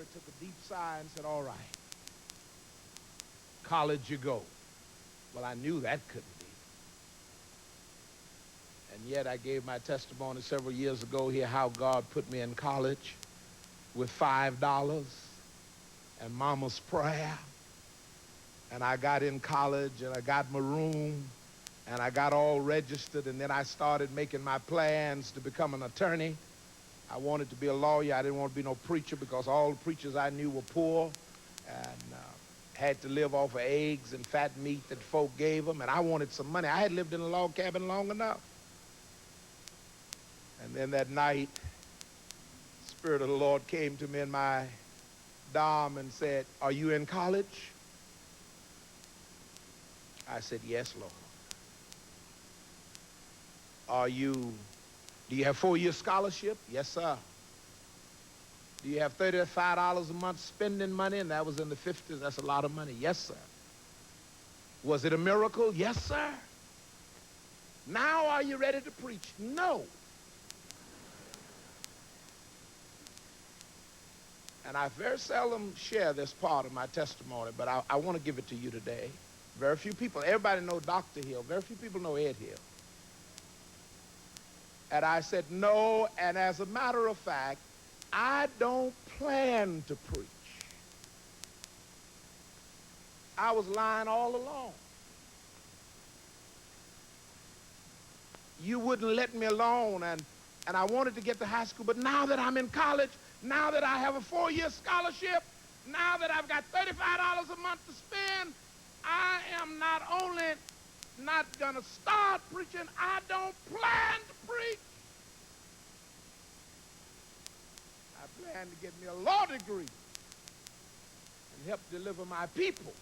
Spirit took a deep sigh and said, all right, college you go. Well, I knew that couldn't be. And yet I gave my testimony several years ago here how God put me in college with $5 and mama's prayer. And I got in college and I got my room and I got all registered, and then I started making my plans to become an attorney. I wanted to be a lawyer. I didn't want to be no preacher because all the preachers I knew were poor and had to live off of eggs and fat meat that folk gave them, and I wanted some money. I had lived in a log cabin long enough. And then that night, the Spirit of the Lord came to me in my dorm and said, are you in college? I said, yes, Lord. Do you have 4-year scholarship? Yes, sir. Do you have $35 a month spending money? And that was in the 50s. That's a lot of money. Yes, sir. Was it a miracle? Yes, sir. Now are you ready to preach? No. And I very seldom share this part of my testimony, but I want to give it to you today. Very few people, everybody know Dr. Hill. Very few people know Ed Hill. And I said, no, and as a matter of fact, I don't plan to preach. I was lying all along. You wouldn't let me alone, and I wanted to get to high school, but now that I'm in college, now that I have a 4-year scholarship, now that I've got $35 a month to spend, I am not only not going to start preaching, I don't plan to preach. I plan to get me a law degree and help deliver my people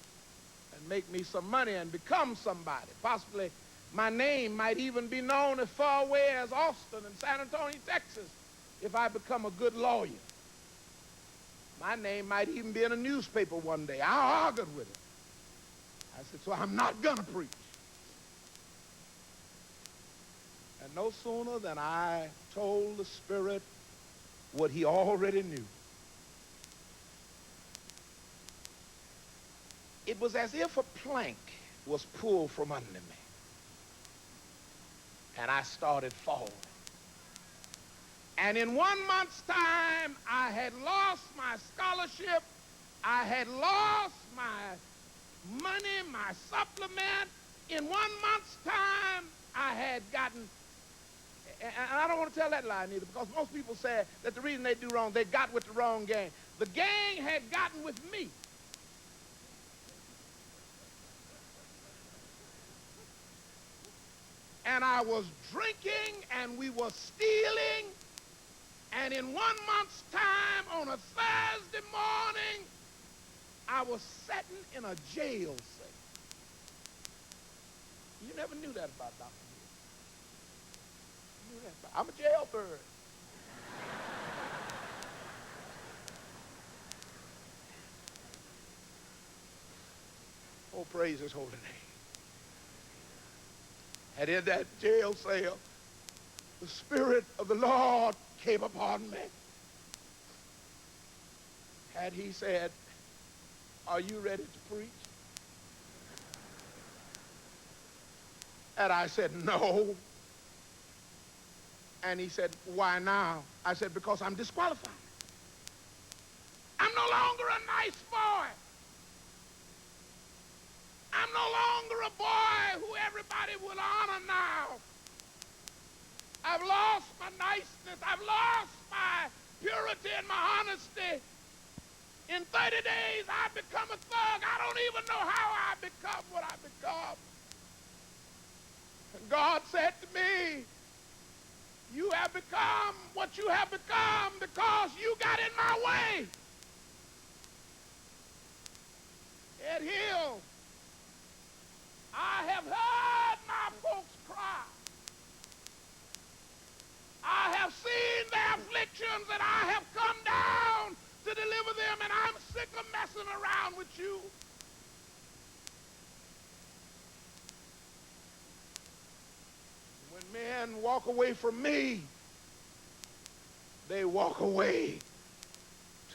and make me some money and become somebody. Possibly my name might even be known as far away as Austin and San Antonio, Texas, if I become a good lawyer. My name might even be in a newspaper one day. I argued with it. I said, so I'm not going to preach. And no sooner than I told the Spirit what he already knew, it was as if a plank was pulled from under me. And I started falling. And in 1 month's time, I had lost my scholarship. I had lost my money, my supplement. In 1 month's time, I had gotten, and I don't want to tell that lie neither, because most people say that the reason they do wrong, they got with the wrong gang. The gang had gotten with me. And I was drinking, and we were stealing, and in 1 month's time, on a Thursday morning, I was sitting in a jail cell. You never knew that about Dr. Hill. You knew that about, I'm a jailbird. Oh, praise his holy name. And in that jail cell, the Spirit of the Lord came upon me. And he said, are you ready to preach? And I said, no. And he said, why now? I said, because I'm disqualified. I'm no longer a nice boy. I'm no longer a boy who everybody will honor now. I've lost my niceness. I've lost my purity and my honesty. In 30 days, I've become a thug. I don't even know how I become what I become. And God said to me, you have become what you have become because you got in my way. Ed Hill, I have heard my folks cry. I have seen their afflictions, and I have come down to deliver them, and I'm sick of messing around with you. When men walk away from me, they walk away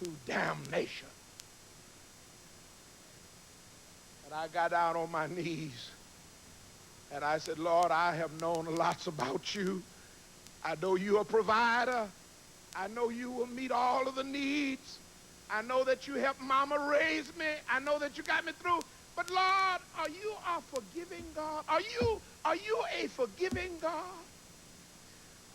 to damnation. And I got down on my knees and I said, Lord, I have known lots about you. I know you're a provider. I know you will meet all of the needs. I know that you helped mama raise me. I know that you got me through. But Lord, are you a forgiving God? Are you a forgiving God?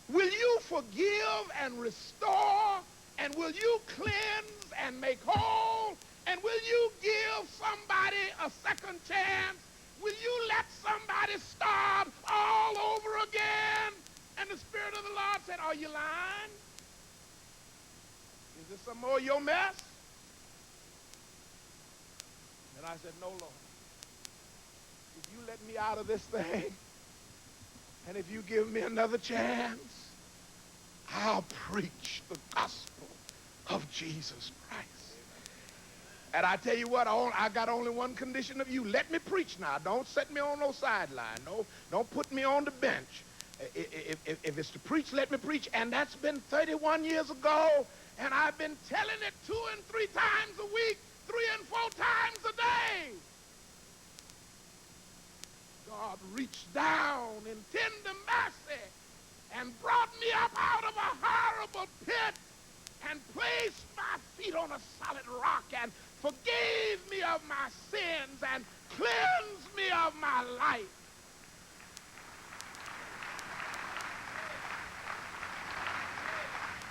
Will you forgive and restore? And will you cleanse and make whole? And will you give somebody a second chance? Will you let somebody start all over again? And the Spirit of the Lord said, are you lying? Is this some more of your mess? And I said, no, Lord. If you let me out of this thing, and if you give me another chance, I'll preach the gospel of Jesus Christ. And I tell you what, I got only one condition of you. Let me preach now. Don't set me on no sideline. No, don't put me on the bench. If it's to preach, let me preach. And that's been 31 years ago. And I've been telling it 2 and 3 times a week, 3 and 4 times a day. God reached down in tender mercy and brought me up out of a horrible pit and placed my feet on a solid rock and forgave me of my sins and cleansed me of my life.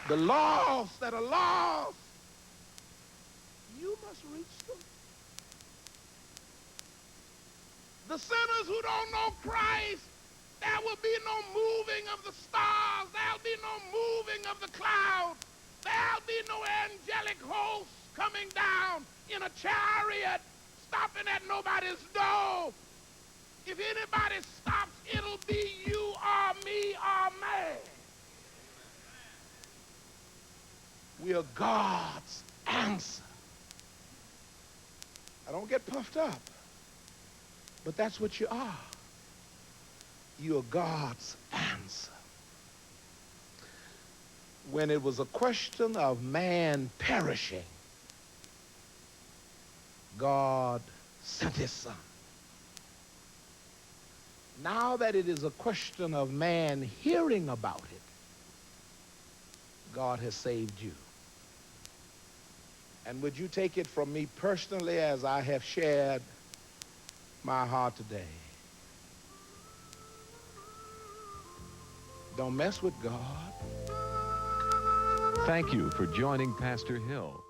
The lost that are lost, you must reach them. The sinners who don't know Christ, there will be no moving of the stars. There'll be no moving of the clouds. There'll be no angelic hosts coming down in a chariot, stopping at nobody's door. If anybody stops, it'll be you or me or me. We are God's answer. I don't get puffed up, but that's what you are. You are God's answer. When it was a question of man perishing, God sent his son. Now that it is a question of man hearing about it, God has saved you. And would you take it from me personally as I have shared my heart today? Don't mess with God. Thank you for joining Pastor Hill.